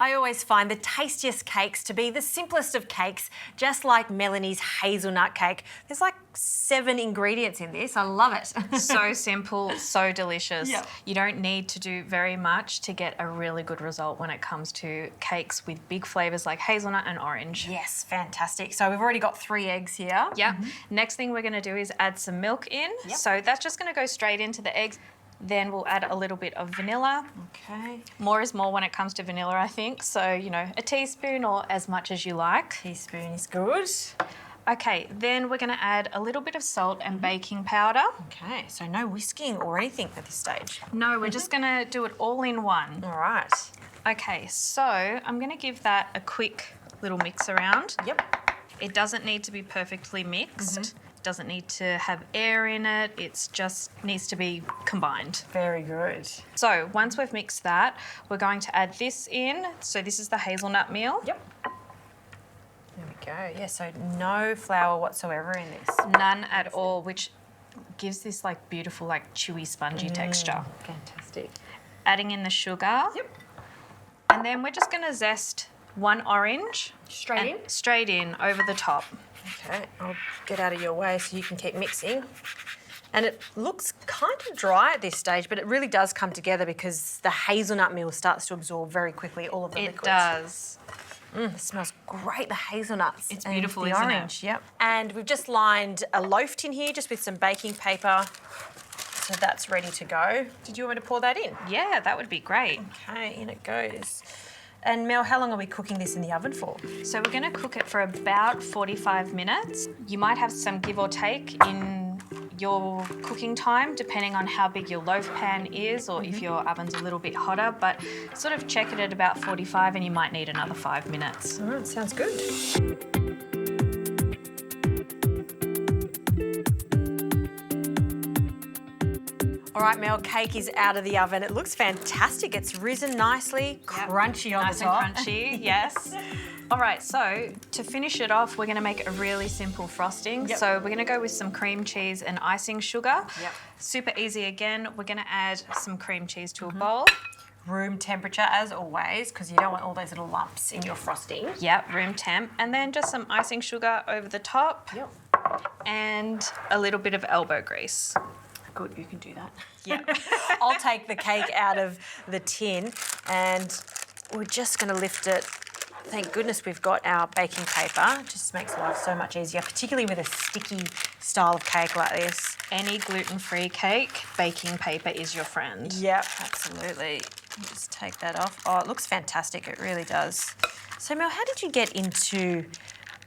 I always find the tastiest cakes to be the simplest of cakes, just like Melanie's hazelnut cake. There's like 7 ingredients in this. I love it. So simple, so delicious. Yeah. You don't need to do very much to get a really good result when it comes to cakes with big flavours like hazelnut and orange. Yes, fantastic. So we've already got 3 eggs here. Yep. Next thing we're going to do is add some milk in. Yep. So that's just going to go straight into the eggs. Then we'll add a little bit of vanilla. Okay. More is more when it comes to vanilla, I think. So, you know, a teaspoon or as much as you like. Teaspoon is good. Okay, then we're going to add a little bit of salt and baking powder. Okay, so no whisking or anything at this stage. No, we're just going to do it all in one. All right. Okay, so I'm going to give that a quick little mix around. Yep. It doesn't need to be perfectly mixed. It doesn't need to have air in it. It just needs to be combined. Very good. So once we've mixed that, we're going to add this in. So this is the hazelnut meal. Yep. There we go. Yeah, so no flour whatsoever in this. None at all, which gives this like beautiful, like chewy, spongy texture. Fantastic. Adding in the sugar. Yep. And then we're just going to zest 1 orange. Straight in? Straight in over the top. Okay, I'll get out of your way so you can keep mixing. And it looks kind of dry at this stage, but it really does come together because the hazelnut meal starts to absorb very quickly all of the liquids. It does. It smells great, the hazelnuts. It's and beautiful, the isn't it? orange, yep. And we've just lined a loaf tin here just with some baking paper. So that's ready to go. Did you want me to pour that in? Yeah, that would be great. Okay, in it goes. And Mel, how long are we cooking this in the oven for? So we're going to cook it for about 45 minutes. You might have some give or take in your cooking time, depending on how big your loaf pan is or if your oven's a little bit hotter, but sort of check it at about 45 and you might need another 5 minutes. All right, sounds good. All right, Mel, cake is out of the oven. It looks fantastic. It's risen nicely, crunchy on nice the top. and crunchy, yes. All right, so to finish it off, we're going to make a really simple frosting. Yep. So we're going to go with some cream cheese and icing sugar. Yep. Super easy again. We're going to add some cream cheese to a bowl. Room temperature as always, because you don't want all those little lumps in your frosting. Yep, room temp. And then just some icing sugar over the top. Yep. And a little bit of elbow grease. Good, you can do that. Yeah. I'll take the cake out of the tin and we're just going to lift it. Thank goodness we've got our baking paper. It just makes life so much easier, particularly with a sticky style of cake like this. Any gluten-free cake, baking paper is your friend. Yep, absolutely. Just take that off. Oh, it looks fantastic. It really does. So, Mel, how did you get into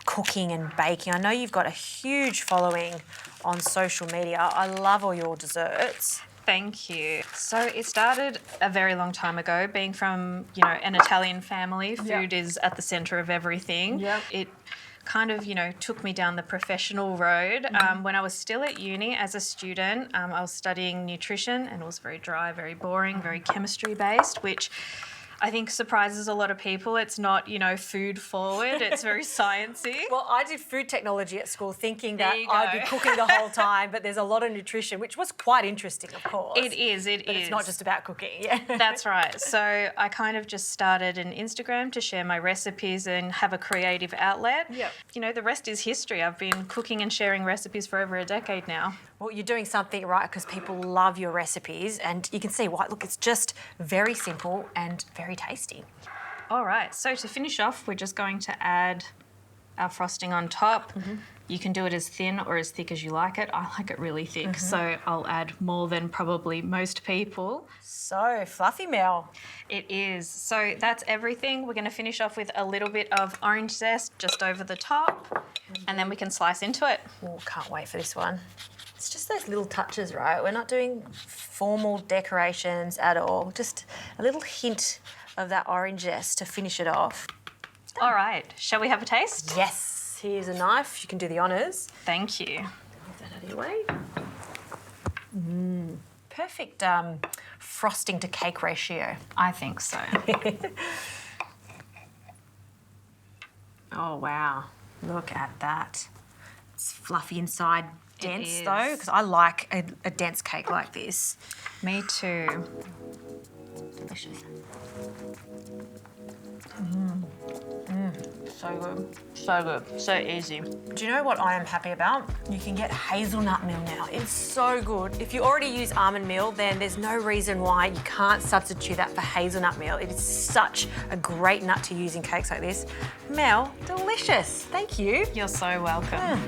cooking and baking? I know you've got a huge following on social media. I love all your desserts. Thank you. So it started a very long time ago. Being from, you know, an Italian family, food is at the centre of everything. Yep. It kind of, you know, took me down the professional road. When I was still at uni as a student, I was studying nutrition and it was very dry, very boring, very chemistry based, which I think surprises a lot of people. It's not, you know, food forward. It's very sciencey. Well, I did food technology at school thinking that There you I'd go. be cooking the whole time, but there's a lot of nutrition, which was quite interesting, of course. It is. But it's not just about cooking, yeah. That's right. So I kind of just started an Instagram to share my recipes and have a creative outlet. Yep. You know, the rest is history. I've been cooking and sharing recipes for over a decade now. Well, you're doing something right because people love your recipes and you can see why. Look, it's just very simple and very tasty. All right. So to finish off, we're just going to add our frosting on top. You can do it as thin or as thick as you like it. I like it really thick, so I'll add more than probably most people. So fluffy, Mel. It is. So that's everything. We're going to finish off with a little bit of orange zest just over the top, and then we can slice into it. Oh, can't wait for this one. It's just those little touches, right? We're not doing formal decorations at all. Just a little hint of that orange zest to finish it off. All right. Shall we have a taste? Yes, here's a knife. You can do the honours. Thank you. Move that out of your way. Perfect frosting to cake ratio. I think so. Oh, wow. Look at that. It's fluffy inside, dense is. though, because I like a dense cake like this. Me too. Delicious. So good. So good. So easy. Do you know what I am happy about? You can get hazelnut meal now. It's so good. If you already use almond meal, then there's no reason why you can't substitute that for hazelnut meal. It is such a great nut to use in cakes like this. Mel, delicious. Thank you. You're so welcome.